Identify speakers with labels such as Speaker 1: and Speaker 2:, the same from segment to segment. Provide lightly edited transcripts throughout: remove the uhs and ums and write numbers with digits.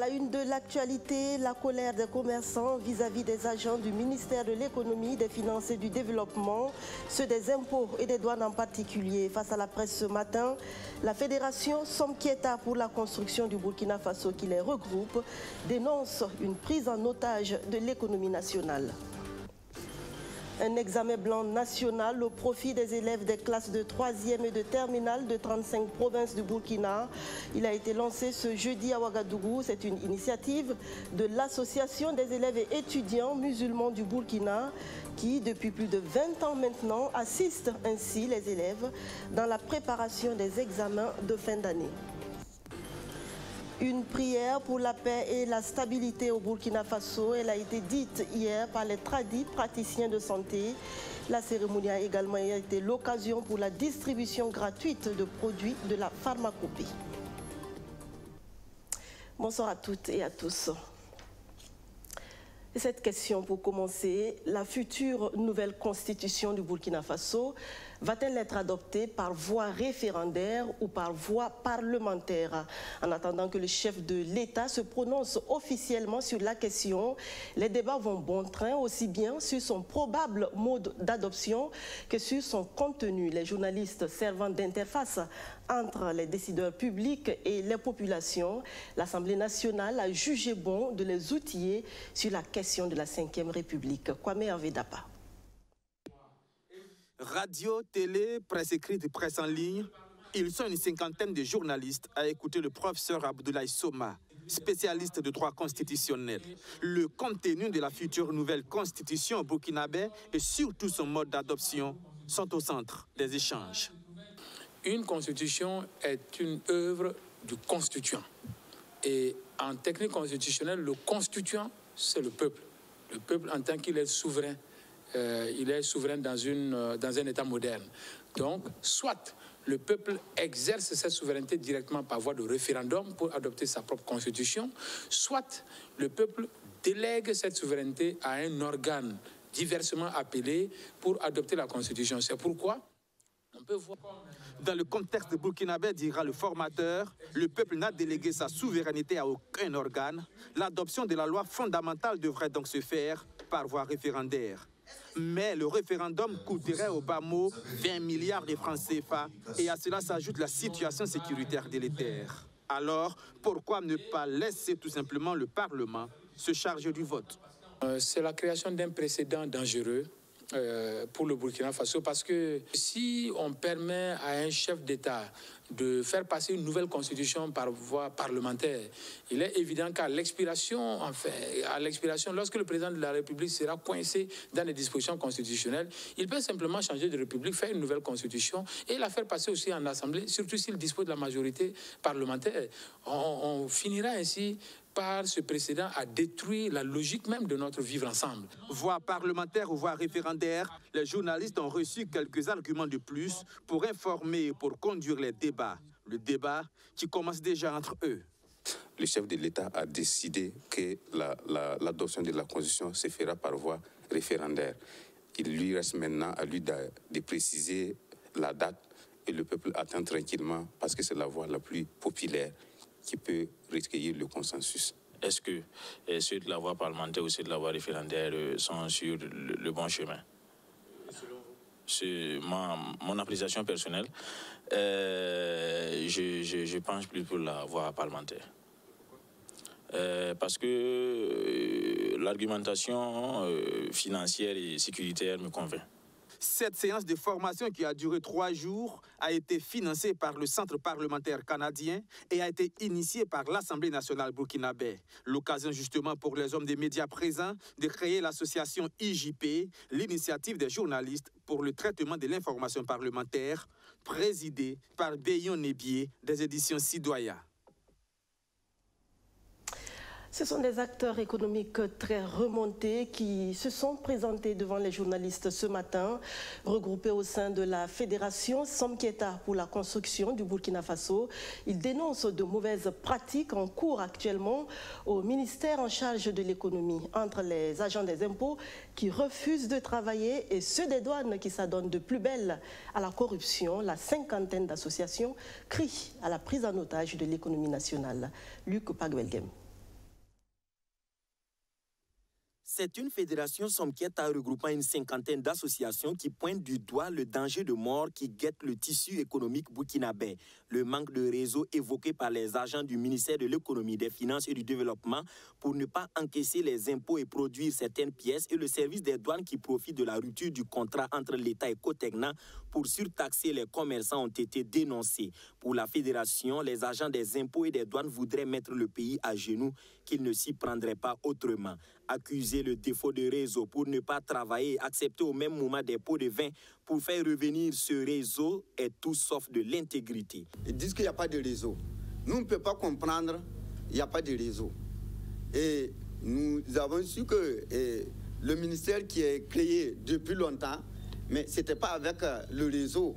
Speaker 1: la une de l'actualité, la colère des commerçants vis-à-vis des agents du ministère de l'économie, des finances et du développement, ceux des impôts et des douanes en particulier. Face à la presse ce matin, la fédération Somkieta pour la construction du Burkina Faso qui les regroupe dénonce une prise en otage de l'économie nationale. Un examen blanc national au profit des élèves des classes de 3e et de terminale de 35 provinces du Burkina. Il a été lancé ce jeudi à Ouagadougou. C'est une initiative de l'Association des élèves et étudiants musulmans du Burkina qui, depuis plus de 20 ans maintenant, assiste ainsi les élèves dans la préparation des examens de fin d'année. Une prière pour la paix et la stabilité au Burkina Faso. Elle a été dite hier par les praticiens de santé. La cérémonie a également été l'occasion pour la distribution gratuite de produits de la pharmacopée. Bonsoir à toutes et à tous. Et cette question pour commencer, la future nouvelle constitution du Burkina Faso va-t-elle être adoptée par voie référendaire ou par voie parlementaire? En attendant que le chef de l'État se prononce officiellement sur la question, les débats vont bon train aussi bien sur son probable mode d'adoption que sur son contenu. Les journalistes servant d'interface entre les décideurs publics et les populations, l'Assemblée nationale a jugé bon de les outiller sur la question de la 5e République. Kwame Hervé Dapa.
Speaker 2: Radio, télé, presse écrite et presse en ligne, ils sont une cinquantaine de journalistes à écouter le professeur Abdoulaye Soma, spécialiste de droit constitutionnel. Le contenu de la future nouvelle constitution burkinabé et surtout son mode d'adoption sont au centre des échanges.
Speaker 3: Une constitution est une œuvre du constituant. Et en technique constitutionnelle, le constituant, c'est le peuple. Le peuple en tant qu'il est souverain. Il est souverain dans un État moderne. Donc, soit le peuple exerce cette souveraineté directement par voie de référendum pour adopter sa propre constitution, soit le peuple délègue cette souveraineté à un organe diversement appelé pour adopter la constitution. C'est pourquoi on peut voir...
Speaker 2: Dans le contexte de burkinabé, dira le formateur, le peuple n'a délégué sa souveraineté à aucun organe. L'adoption de la loi fondamentale devrait donc se faire par voie référendaire. Mais le référendum coûterait au bas mot 20 milliards de francs CFA et à cela s'ajoute la situation sécuritaire délétère. Alors, pourquoi ne pas laisser tout simplement le Parlement se charger du vote?
Speaker 3: C'est la création d'un précédent dangereux pour le Burkina Faso parce que si on permet à un chef d'État de faire passer une nouvelle constitution par voie parlementaire, il est évident qu'à l'expiration, lorsque le président de la République sera coincé dans les dispositions constitutionnelles, il peut simplement changer de République, faire une nouvelle constitution et la faire passer aussi en Assemblée, surtout s'il dispose de la majorité parlementaire. On finira ainsi par ce précédent à détruire la logique même de notre vivre ensemble.
Speaker 2: Voie parlementaire ou voie référendaire, les journalistes ont reçu quelques arguments de plus pour informer et pour conduire les débats. Le débat qui commence déjà entre eux.
Speaker 4: Le chef de l'État a décidé que l'adoption de la Constitution se fera par voie référendaire. Il lui reste maintenant à lui de préciser la date et le peuple attend tranquillement parce que c'est la voie la plus populaire qui peut recueillir le consensus.
Speaker 5: Est-ce que ceux de la voie parlementaire ou ceux de la voie référendaire sont sur le bon chemin? C'est mon appréciation personnelle. Je penche plus pour la voie parlementaire. Parce que l'argumentation financière et sécuritaire me convainc.
Speaker 2: Cette séance de formation qui a duré 3 jours a été financée par le Centre parlementaire canadien et a été initiée par l'Assemblée nationale burkinabé. L'occasion justement pour les hommes des médias présents de créer l'association IJP, l'initiative des journalistes pour le traitement de l'information parlementaire, présidée par Béyon Nébier des éditions Sidoya.
Speaker 1: Ce sont des acteurs économiques très remontés qui se sont présentés devant les journalistes ce matin, regroupés au sein de la fédération Somkieta pour la construction du Burkina Faso. Ils dénoncent de mauvaises pratiques en cours actuellement au ministère en charge de l'économie, entre les agents des impôts qui refusent de travailler et ceux des douanes qui s'adonnent de plus belle à la corruption. La cinquantaine d'associations crient à la prise en otage de l'économie nationale. Luc Pagwelgem.
Speaker 6: C'est une fédération Somkieta regroupant une cinquantaine d'associations qui pointent du doigt le danger de mort qui guette le tissu économique burkinabé. Le manque de réseau évoqué par les agents du ministère de l'économie, des finances et du développement pour ne pas encaisser les impôts et produire certaines pièces et le service des douanes qui profite de la rupture du contrat entre l'État et Cotecna pour surtaxer les commerçants ont été dénoncés. Pour la fédération, les agents des impôts et des douanes voudraient mettre le pays à genoux, qu'ils ne s'y prendraient pas autrement. Accuser le défaut de réseau pour ne pas travailler et accepter au même moment des pots de vin pour faire revenir ce réseau est tout sauf de l'intégrité.
Speaker 7: Ils disent qu'il n'y a pas de réseau. Nous, on ne peut pas comprendre qu'il n'y a pas de réseau. Et nous avons su que le ministère qui est créé depuis longtemps, mais ce n'était pas avec le réseau.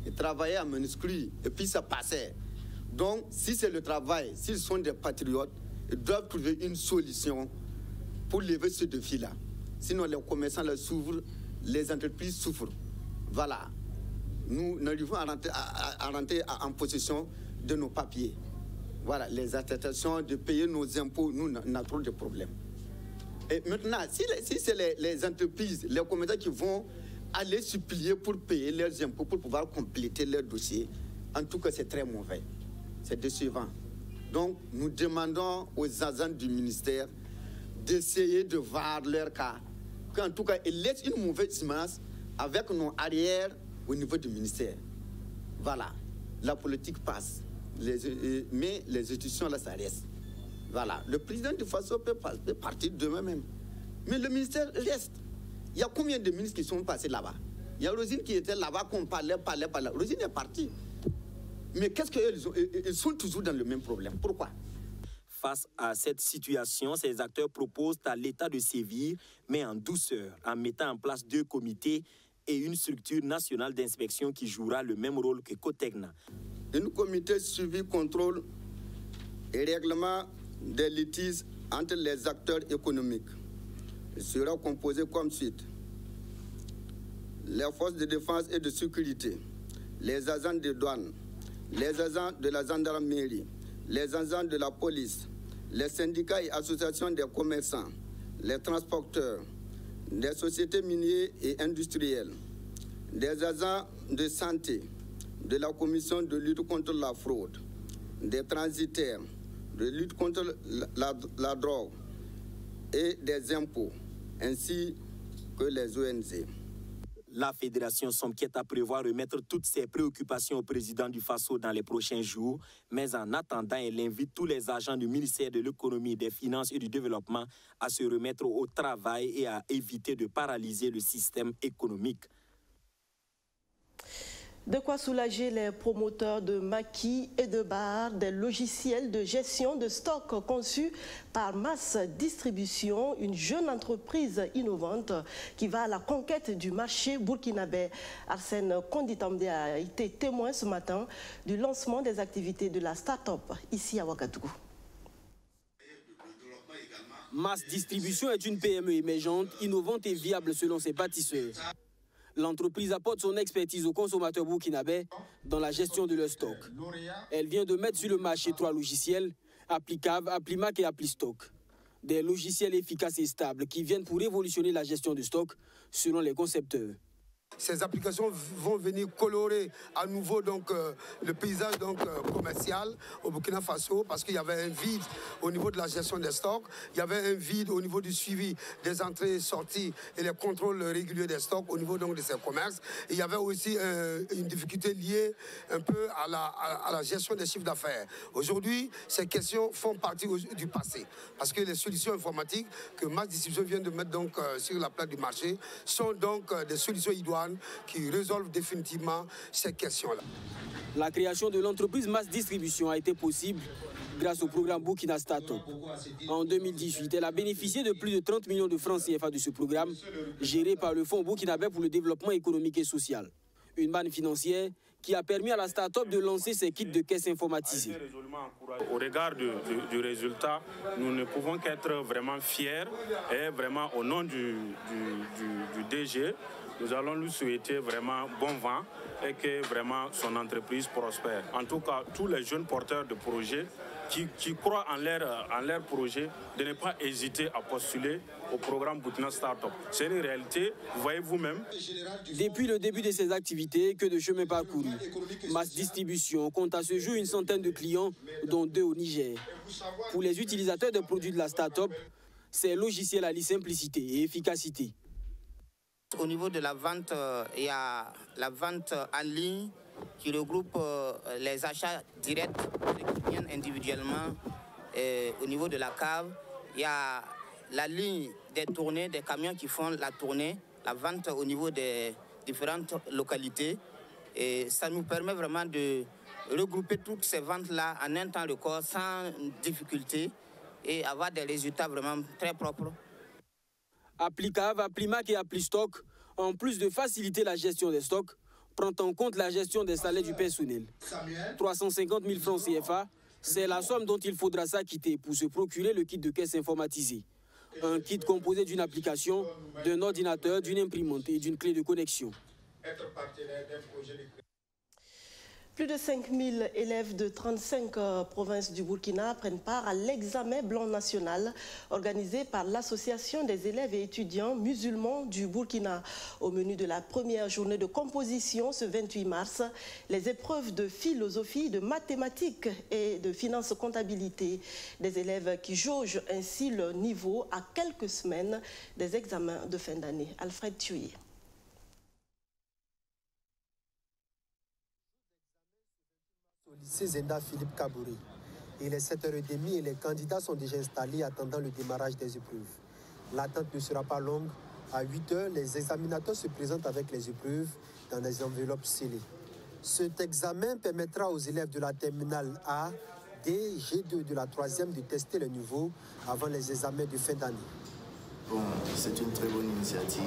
Speaker 7: Ils travaillaient à manuscrit et puis ça passait. Donc, si c'est le travail, s'ils sont des patriotes, ils doivent trouver une solution pour lever ce défi-là. Sinon, les commerçants là souffrent, les entreprises souffrent. Voilà. Nous n'arrivons à rentrer en possession de nos papiers. Voilà, les attestations, de payer nos impôts, nous, on a trop de problèmes. Et maintenant, si c'est les entreprises, les commerçants qui vont aller supplier pour payer leurs impôts, pour pouvoir compléter leur dossier, en tout cas, c'est très mauvais. C'est décevant. Donc, nous demandons aux agents du ministère d'essayer de voir leur cas. Qu'en tout cas, ils laissent une mauvaise image avec nos arrières au niveau du ministère. Voilà. La politique passe. Mais les institutions, là, ça reste. Voilà. Le président du Faso peut partir demain même. Mais le ministère reste. Il y a combien de ministres qui sont passés là-bas? Il y a Rosine qui était là-bas, qu'on parlait. Rosine est partie. Mais qu'est-ce qu'ils ont? Ils sont toujours dans le même problème. Pourquoi?
Speaker 6: Face à cette situation, ces acteurs proposent à l'État de sévir, mais en douceur, en mettant en place 2 comités et une structure nationale d'inspection qui jouera le même rôle que Cotecna.
Speaker 7: Un comité suivi, contrôle et règlement des litiges entre les acteurs économiques. Il sera composé comme suite. Les forces de défense et de sécurité, les agents de douane, les agents de la gendarmerie, les agents de la police, les syndicats et associations des commerçants, les transporteurs, des sociétés minières et industrielles, des agents de santé, de la commission de lutte contre la fraude, des transitaires, de lutte contre la drogue et des impôts, ainsi que les ONG.
Speaker 6: La fédération Somkieta prévoit remettre toutes ses préoccupations au président du Faso dans les prochains jours, mais en attendant, elle invite tous les agents du ministère de l'économie, des finances et du développement à se remettre au travail et à éviter de paralyser le système économique.
Speaker 1: De quoi soulager les promoteurs de maquis et de bars des logiciels de gestion de stock conçus par Mass Distribution, une jeune entreprise innovante qui va à la conquête du marché burkinabé. Arsène Konditamde a été témoin ce matin du lancement des activités de la start-up ici à Ouagadougou.
Speaker 8: Mass Distribution est une PME émergente, innovante et viable selon ses bâtisseurs. L'entreprise apporte son expertise aux consommateurs burkinabés dans la gestion de leur stock. Elle vient de mettre sur le marché 3 logiciels, AppliCav, AppliMac et AppliStock. Des logiciels efficaces et stables qui viennent pour révolutionner la gestion de stock selon les concepteurs.
Speaker 9: Ces applications vont venir colorer à nouveau le paysage commercial au Burkina Faso parce qu'il y avait un vide au niveau de la gestion des stocks, il y avait un vide au niveau du suivi des entrées et sorties et les contrôles réguliers des stocks au niveau de ces commerces. Et il y avait aussi une difficulté liée un peu à la gestion des chiffres d'affaires. Aujourd'hui, ces questions font partie du passé parce que les solutions informatiques que Mass Distribution vient de mettre sur la place du marché sont des solutions idoines qui résolvent définitivement ces questions-là.
Speaker 8: La création de l'entreprise Mass Distribution a été possible grâce au programme Burkina Startup. En 2018, elle a bénéficié de plus de 30 millions de francs CFA de ce programme, géré par le Fonds burkinabé pour le développement économique et social. Une manne financière qui a permis à la start-up de lancer ses kits de caisse informatisés.
Speaker 5: Au regard du résultat, nous ne pouvons qu'être vraiment fiers et vraiment au nom du DG, nous allons lui souhaiter vraiment bon vent et que vraiment son entreprise prospère. En tout cas, tous les jeunes porteurs de projets qui croient en leur projet, de ne pas hésiter à postuler au programme Burkina Startup. C'est une réalité, vous voyez vous-même.
Speaker 8: Depuis le début de ces activités, que de chemin parcouru. Mass Distribution compte à ce jour une centaine de clients, dont 2 au Niger. Pour les utilisateurs des produits de la start-up, ces logiciels allient simplicité et efficacité.
Speaker 10: Au niveau de la vente, il y a la vente en ligne qui regroupe les achats directs qui viennent individuellement au niveau de la cave. Il y a la ligne des tournées, des camions qui font la tournée, la vente au niveau des différentes localités. Et ça nous permet vraiment de regrouper toutes ces ventes-là en un temps record sans difficulté et avoir des résultats vraiment très propres.
Speaker 8: Applicave, Applimac et Applistock, en plus de faciliter la gestion des stocks, prend en compte la gestion des salaires du personnel. 350 000 francs CFA, c'est la somme dont il faudra s'acquitter pour se procurer le kit de caisse informatisé. Un kit composé d'une application, d'un ordinateur, d'une imprimante et d'une clé de connexion.
Speaker 1: Plus de 5000 élèves de 35 provinces du Burkina prennent part à l'examen blanc national organisé par l'Association des élèves et étudiants musulmans du Burkina. Au menu de la première journée de composition ce 28 mars, les épreuves de philosophie, de mathématiques et de finance-comptabilité. Des élèves qui jaugent ainsi leur niveau à quelques semaines des examens de fin d'année. Alfred Thuy.
Speaker 11: Lycée Zenda Philippe Kabouri. Il est 7h30 et les candidats sont déjà installés attendant le démarrage des épreuves. L'attente ne sera pas longue. À 8h, les examinateurs se présentent avec les épreuves dans des enveloppes scellées. Cet examen permettra aux élèves de la terminale A, D, G2 de la 3e de tester le niveau avant les examens de fin d'année.
Speaker 12: Bon, c'est une très bonne initiative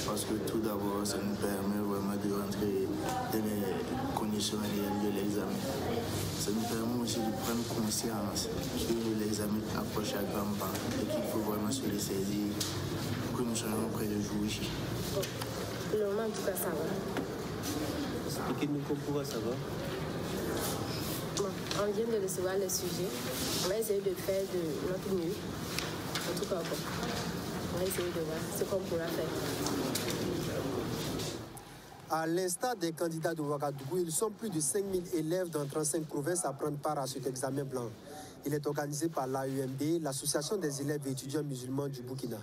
Speaker 12: parce que tout d'abord, ça nous permet vraiment de rentrer dans les conditions réelles de l'examen. Ça nous permet aussi de prendre conscience que l'examen approche à grands pas et qu'il faut vraiment se le saisir pour que nous soyons prêts de jouer ici.
Speaker 13: Pour le moment, en tout cas, ça va.
Speaker 11: Expliquez-nous pourquoi ça va.
Speaker 13: Bon, on vient de recevoir les sujets. On va essayer de faire de notre mieux. En tout cas, bon. On va essayer de voir ce qu'on pourra faire.
Speaker 11: À l'instar des candidats de Ouagadougou, ils sont plus de 5000 élèves dans 35 provinces à prendre part à cet examen blanc. Il est organisé par l'AEMD, l'Association des élèves et étudiants musulmans du Burkina.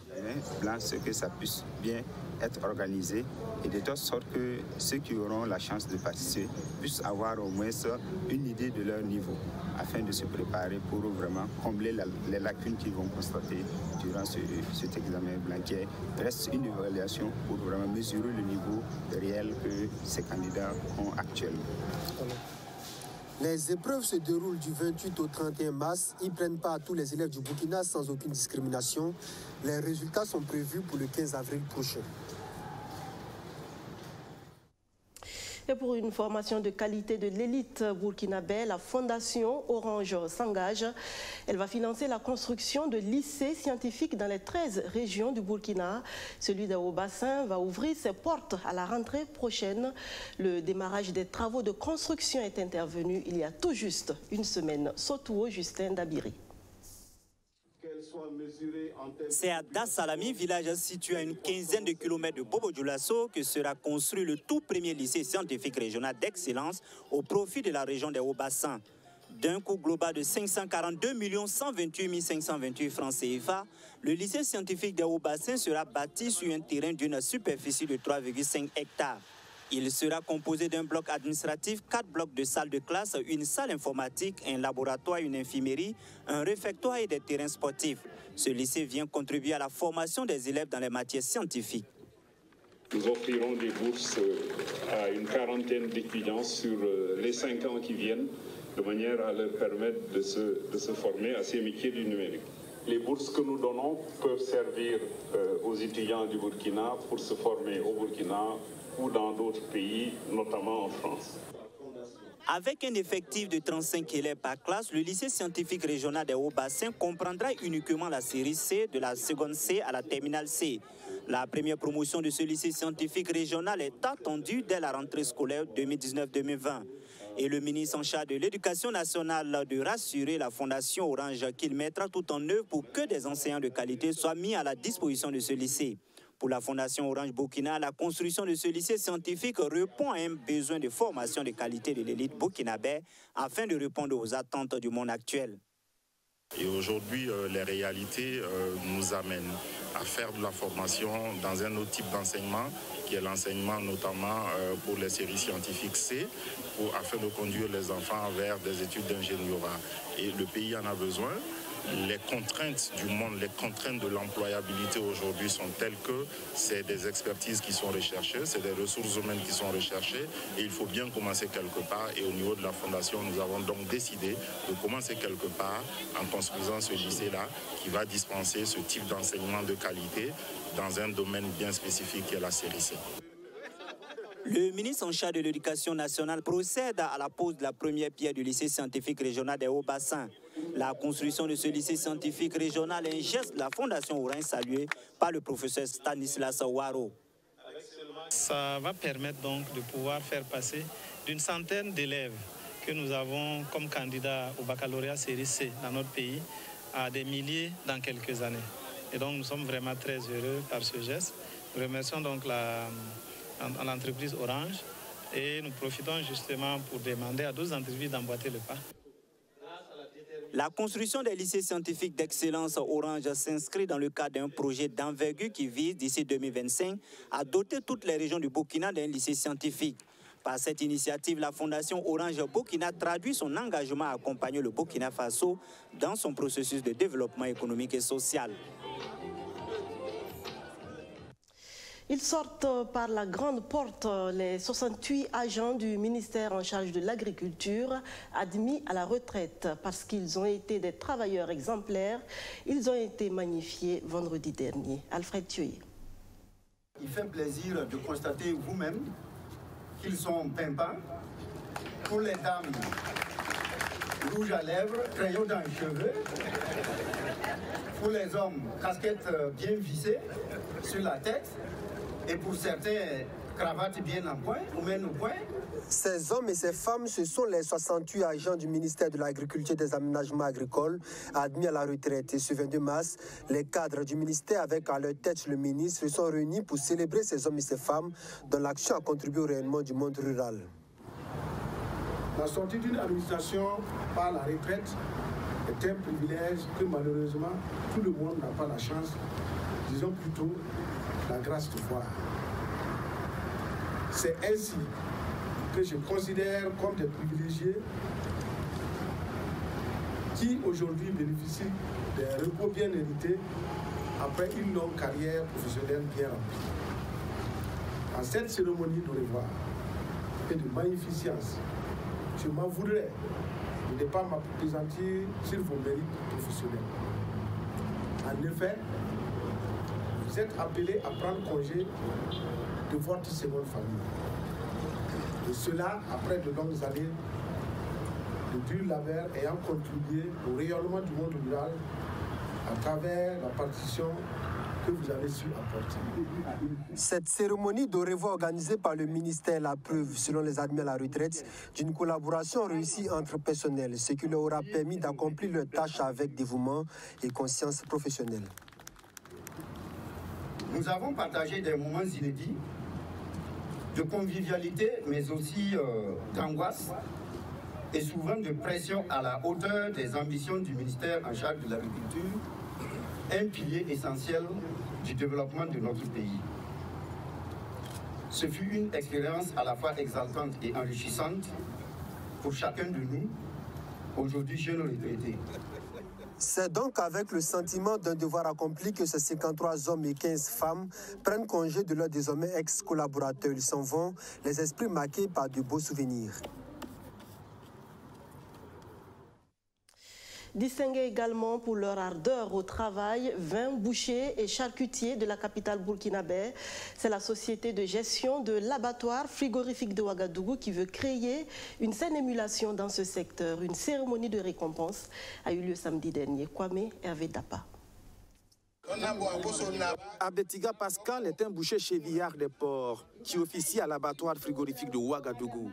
Speaker 14: Blanc, c'est que ça puisse bien être organisé et de telle sorte que ceux qui auront la chance de participer puissent avoir au moins une idée de leur niveau afin de se préparer pour vraiment combler les lacunes qu'ils vont constater durant cet examen blanc qui reste une évaluation pour vraiment mesurer le niveau réel que ces candidats ont actuellement.
Speaker 11: Les épreuves se déroulent du 28 au 31 mars. Ils prennent part tous les élèves du Burkina sans aucune discrimination. Les résultats sont prévus pour le 15 avril prochain.
Speaker 1: Et pour une formation de qualité de l'élite burkinabé, la Fondation Orange s'engage. Elle va financer la construction de lycées scientifiques dans les 13 régions du Burkina. Celui d'Aobassin va ouvrir ses portes à la rentrée prochaine. Le démarrage des travaux de construction est intervenu il y a tout juste une semaine. Sotouo Justin Dabiri.
Speaker 15: C'est à Dassalami, village situé à une quinzaine de kilomètres de Bobo-Dioulasso, que sera construit le tout premier lycée scientifique régional d'excellence au profit de la région des Hauts-Bassins. D'un coût global de 542 128 528 francs CFA, le lycée scientifique des Hauts-Bassins sera bâti sur un terrain d'une superficie de 3,5 hectares. Il sera composé d'un bloc administratif, 4 blocs de salles de classe, une salle informatique, un laboratoire, une infirmerie, un réfectoire et des terrains sportifs. Ce lycée vient contribuer à la formation des élèves dans les matières scientifiques.
Speaker 16: Nous offrirons des bourses à une quarantaine d'étudiants sur les 5 ans qui viennent, de manière à leur permettre de se former à ces métiers du numérique. Les bourses que nous donnons peuvent servir aux étudiants du Burkina pour se former au Burkina ou dans d'autres pays, notamment en France.
Speaker 15: Avec un effectif de 35 élèves par classe, le lycée scientifique régional des Hauts-Bassins comprendra uniquement la série C, de la seconde C à la terminale C. La première promotion de ce lycée scientifique régional est attendue dès la rentrée scolaire 2019-2020. Et le ministre en charge de l'Éducation nationale de rassurer la Fondation Orange qu'il mettra tout en œuvre pour que des enseignants de qualité soient mis à la disposition de ce lycée. Pour la Fondation Orange Burkina, la construction de ce lycée scientifique répond à un besoin de formation de qualité de l'élite burkinabé afin de répondre aux attentes du monde actuel.
Speaker 17: Et aujourd'hui, les réalités nous amènent à faire de la formation dans un autre type d'enseignement, qui est l'enseignement notamment pour les séries scientifiques C, afin de conduire les enfants vers des études d'ingénierie. Et le pays en a besoin. Les contraintes du monde, les contraintes de l'employabilité aujourd'hui sont telles que c'est des expertises qui sont recherchées, c'est des ressources humaines qui sont recherchées et il faut bien commencer quelque part. Et au niveau de la Fondation, nous avons donc décidé de commencer quelque part en construisant ce lycée-là qui va dispenser ce type d'enseignement de qualité dans un domaine bien spécifique qui est la série C.
Speaker 15: Le ministre en charge de l'Éducation nationale procède à la pose de la première pierre du lycée scientifique régional des Hauts-Bassins. La construction de ce lycée scientifique régional est un geste de la Fondation Orange salué par le professeur Stanislas Waro.
Speaker 18: Ça va permettre donc de pouvoir faire passer d'une centaine d'élèves que nous avons comme candidats au baccalauréat série C dans notre pays à des milliers dans quelques années. Et donc nous sommes vraiment très heureux par ce geste. Nous remercions donc l'entreprise Orange et nous profitons justement pour demander à d'autres entreprises d'emboîter le pas.
Speaker 15: La construction des lycées scientifiques d'excellence Orange s'inscrit dans le cadre d'un projet d'envergure qui vise d'ici 2025 à doter toutes les régions du Burkina d'un lycée scientifique. Par cette initiative, la Fondation Orange Burkina traduit son engagement à accompagner le Burkina Faso dans son processus de développement économique et social.
Speaker 1: Ils sortent par la grande porte les 68 agents du ministère en charge de l'agriculture admis à la retraite parce qu'ils ont été des travailleurs exemplaires. Ils ont été magnifiés vendredi dernier. Alfred Thioye.
Speaker 19: Il fait plaisir de constater vous-même qu'ils sont pimpants. Pour les dames, rouge à lèvres, crayon dans les cheveux. Pour les hommes, casquette bien vissée sur la tête. Et pour certains, cravate bien en point, ou même au point.
Speaker 11: Ces hommes et ces femmes, ce sont les 68 agents du ministère de l'Agriculture et des Aménagements agricoles admis à la retraite. Et ce 22 mars, les cadres du ministère, avec à leur tête le ministre, se sont réunis pour célébrer ces hommes et ces femmes dont l'action a contribué au rayonnement du monde rural.
Speaker 9: La sortie d'une administration par la retraite est un privilège que malheureusement tout le monde n'a pas la chance, disons plutôt la grâce de voir. C'est ainsi que je considère comme des privilégiés qui aujourd'hui bénéficient des repos bien hérités après une longue carrière professionnelle bien remplie. En cette cérémonie de revoir et de magnificence, je m'en voudrais de ne pas m'appesantir sur vos mérites professionnels. En effet, vous êtes appelés à prendre congé de votre seconde famille. Et cela après de longues années de dur labeur ayant contribué au rayonnement du monde rural à travers la partition que vous avez su apporter.
Speaker 11: Cette cérémonie de revoir organisée par le ministère la preuve, selon les admis à la retraite, d'une collaboration réussie entre personnels, ce qui leur aura permis d'accomplir leurs tâches avec dévouement et conscience professionnelle.
Speaker 19: Nous avons partagé des moments inédits de convivialité, mais aussi d'angoisse et souvent de pression à la hauteur des ambitions du ministère en charge de l'agriculture, un pilier essentiel du développement de notre pays. Ce fut une expérience à la fois exaltante et enrichissante pour chacun de nous, aujourd'hui jeunes retraités.
Speaker 11: C'est donc avec le sentiment d'un devoir accompli que ces 53 hommes et 15 femmes prennent congé de leurs désormais ex-collaborateurs. Ils s'en vont, les esprits marqués par de beaux souvenirs.
Speaker 1: Distingués également pour leur ardeur au travail, 20 bouchers et charcutiers de la capitale burkinabé. C'est la société de gestion de l'abattoir frigorifique de Ouagadougou qui veut créer une saine émulation dans ce secteur. Une cérémonie de récompense a eu lieu samedi dernier. Kwame Hervé Dapa.
Speaker 2: Abetiga Pascal est un boucher chevillard des ports qui officie à l'abattoir frigorifique de Ouagadougou.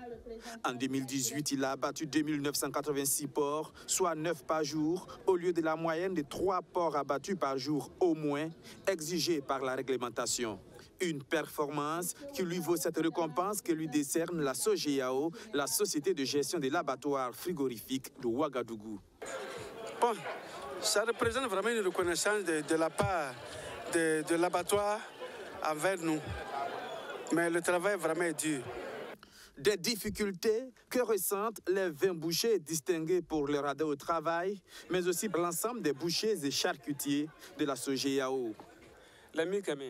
Speaker 2: En 2018, il a abattu 2986 porcs, soit 9 par jour, au lieu de la moyenne de 3 porcs abattus par jour au moins, exigée par la réglementation. Une performance qui lui vaut cette récompense que lui décerne la SOGEAO, la société de gestion de l'abattoir frigorifique de Ouagadougou.
Speaker 20: Bon, ça représente vraiment une reconnaissance de la part de l'abattoir envers nous. Mais le travail vraiment est dur.
Speaker 2: Des difficultés que ressentent les 20 bouchers distingués pour leur aide au travail, mais aussi pour l'ensemble des bouchers et charcutiers de la SOGEAO.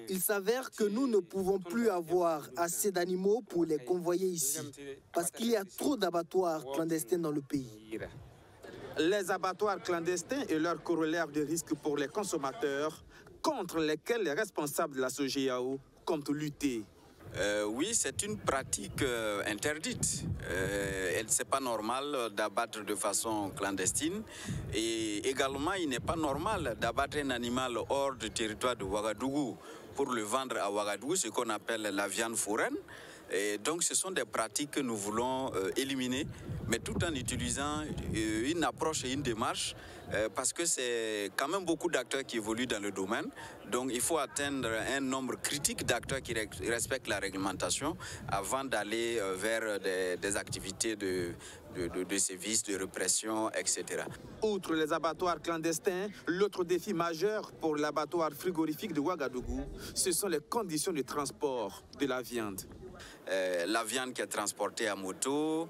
Speaker 21: Il s'avère que nous ne pouvons plus avoir assez d'animaux pour les convoyer ici, parce qu'il y a trop d'abattoirs clandestins dans le pays.
Speaker 2: Les abattoirs clandestins et leur corollaire de risques pour les consommateurs, contre lesquels les responsables de la SOGEAO comptent lutter.
Speaker 22: Oui, c'est une pratique interdite. Ce n'est pas normal d'abattre de façon clandestine. Et également, il n'est pas normal d'abattre un animal hors du territoire de Ouagadougou pour le vendre à Ouagadougou, ce qu'on appelle la viande foraine. Et donc, ce sont des pratiques que nous voulons éliminer, mais tout en utilisant une approche et une démarche, parce que c'est quand même beaucoup d'acteurs qui évoluent dans le domaine. Donc, il faut atteindre un nombre critique d'acteurs qui respectent la réglementation avant d'aller vers des activités de sévices, de répression, etc.
Speaker 2: Outre les abattoirs clandestins, l'autre défi majeur pour l'abattoir frigorifique de Ouagadougou, ce sont les conditions de transport de la viande.
Speaker 22: La viande qui est transportée à moto,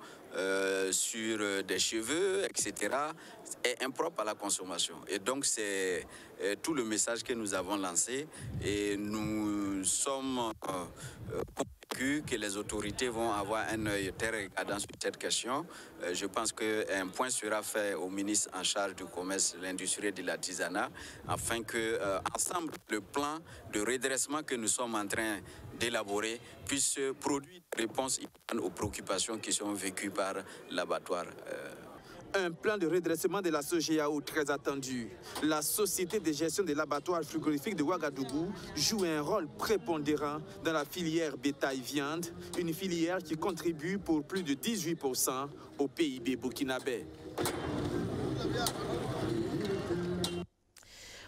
Speaker 22: sur des cheveux, etc., est impropre à la consommation. Et donc, c'est tout le message que nous avons lancé. Et nous sommes convaincus que les autorités vont avoir un œil très regardant sur cette question. Je pense qu'un point sera fait au ministre en charge du commerce, de l'industrie et de l'artisanat, afin que, ensemble, le plan de redressement que nous sommes en train d'élaborer puisse produire des réponses aux préoccupations qui sont vécues par l'abattoir.
Speaker 2: Un plan de redressement de la SOGEAO très attendu. La société de gestion de l'abattoir frigorifique de Ouagadougou joue un rôle prépondérant dans la filière bétail-viande, une filière qui contribue pour plus de 18% au PIB burkinabé.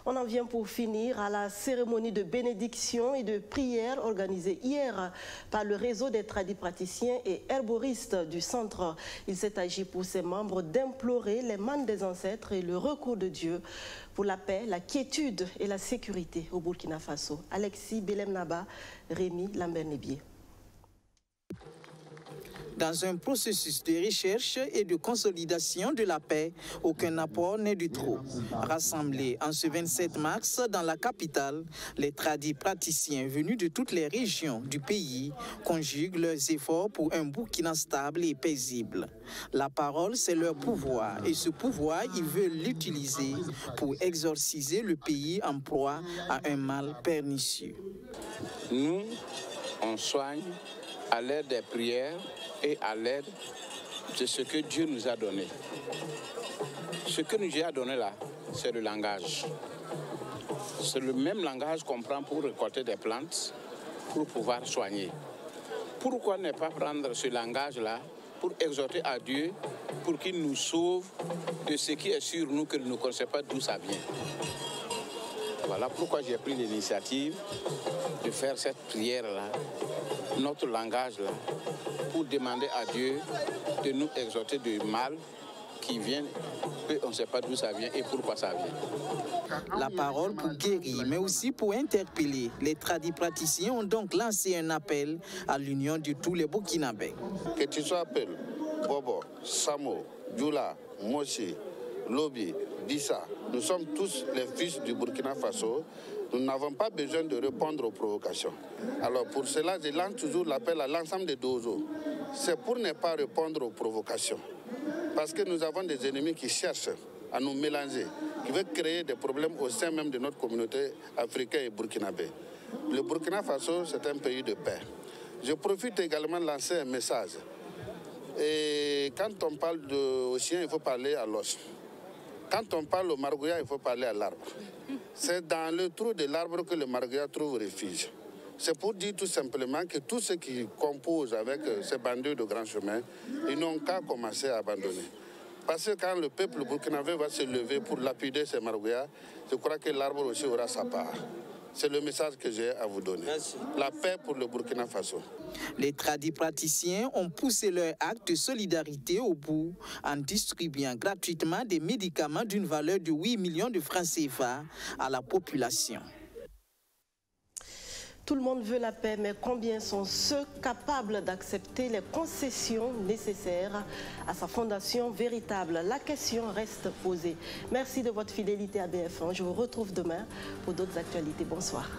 Speaker 1: On en vient pour finir à la cérémonie de bénédiction et de prière organisée hier par le réseau des tradipraticiens et herboristes du centre. Il s'est agi pour ses membres d'implorer les manes des ancêtres et le recours de Dieu pour la paix, la quiétude et la sécurité au Burkina Faso. Alexis Belemnaba, Rémi Lambert-Nébier.
Speaker 23: Dans un processus de recherche et de consolidation de la paix, aucun apport n'est du trop. Rassemblés en ce 27 mars dans la capitale, les tradipraticiens venus de toutes les régions du pays conjuguent leurs efforts pour un Burkina stable et paisible. La parole, c'est leur pouvoir, et ce pouvoir, ils veulent l'utiliser pour exorciser le pays en proie à un mal pernicieux.
Speaker 24: Nous, on soigne à l'aide des prières et à l'aide de ce que Dieu nous a donné. Ce que Dieu a donné là, c'est le langage. C'est le même langage qu'on prend pour récolter des plantes, pour pouvoir soigner. Pourquoi ne pas prendre ce langage-là pour exhorter à Dieu, pour qu'il nous sauve de ce qui est sur nous, que nous ne connaissons pas d'où ça vient. Voilà pourquoi j'ai pris l'initiative de faire cette prière-là, notre langage-là, pour demander à Dieu de nous exhorter du mal qui vient, qu'on ne sait pas d'où ça vient et pourquoi ça vient.
Speaker 23: La parole pour guérir, mais aussi pour interpeller. Les tradipraticiens ont donc lancé un appel à l'union de tous les Burkinabés.
Speaker 24: Que tu sois appelé Bobo, Samo, Djoula, Moshi, Lobi, Dissa, nous sommes tous les fils du Burkina Faso. Nous n'avons pas besoin de répondre aux provocations. Alors pour cela, je lance toujours l'appel à l'ensemble des Dozo. C'est pour ne pas répondre aux provocations. Parce que nous avons des ennemis qui cherchent à nous mélanger, qui veulent créer des problèmes au sein même de notre communauté africaine et burkinabé. Le Burkina Faso, c'est un pays de paix. Je profite également de lancer un message. Et quand on parle au chien, il faut parler à l'os. Quand on parle au margouillat, il faut parler à l'arbre.
Speaker 3: C'est dans le trou de l'arbre que le marguerite trouve refuge. C'est pour dire tout simplement que tous ceux qui composent avec ces bandits de grand chemin, ils n'ont qu'à commencer à abandonner. Parce que quand le peuple burkinabé va se lever pour lapider ces marguerites, je crois que l'arbre aussi aura sa part. C'est le message que j'ai à vous donner. Merci. La paix pour le Burkina Faso.
Speaker 23: Les tradipraticiens ont poussé leur acte de solidarité au bout en distribuant gratuitement des médicaments d'une valeur de 8 millions de francs CFA à la population.
Speaker 1: Tout le monde veut la paix, mais combien sont ceux capables d'accepter les concessions nécessaires à sa fondation véritable? La question reste posée. Merci de votre fidélité à BF1. Je vous retrouve demain pour d'autres actualités. Bonsoir.